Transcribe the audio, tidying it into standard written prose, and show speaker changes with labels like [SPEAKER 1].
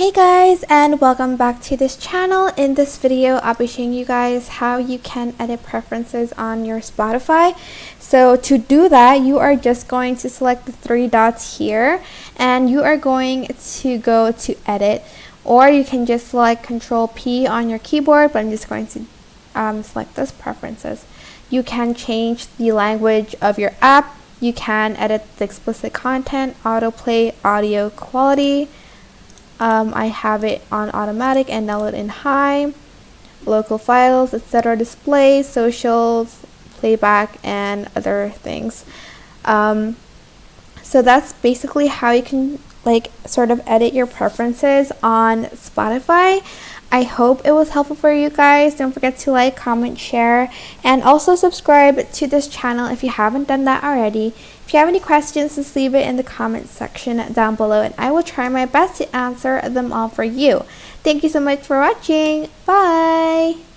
[SPEAKER 1] Hey guys, and welcome back to this channel. In this video I'll be showing you guys how you can edit preferences on your Spotify. So to do that, you are just going to select the three dots here and you are going to go to edit, or you can just select Control P on your keyboard, but I'm just going to select this preferences. You can change the language of your app, you can edit the explicit content, autoplay, audio quality. I have it on automatic and download in high, local files, etc., display, socials, playback, and other things. So that's basically how you can sort of edit your preferences on Spotify. I hope it was helpful for you guys. Don't forget to like, comment, share, and also subscribe to this channel if you haven't done that already. If you have any questions, just leave it in the comment section down below and I will try my best to answer them all for you. Thank you so much for watching. Bye!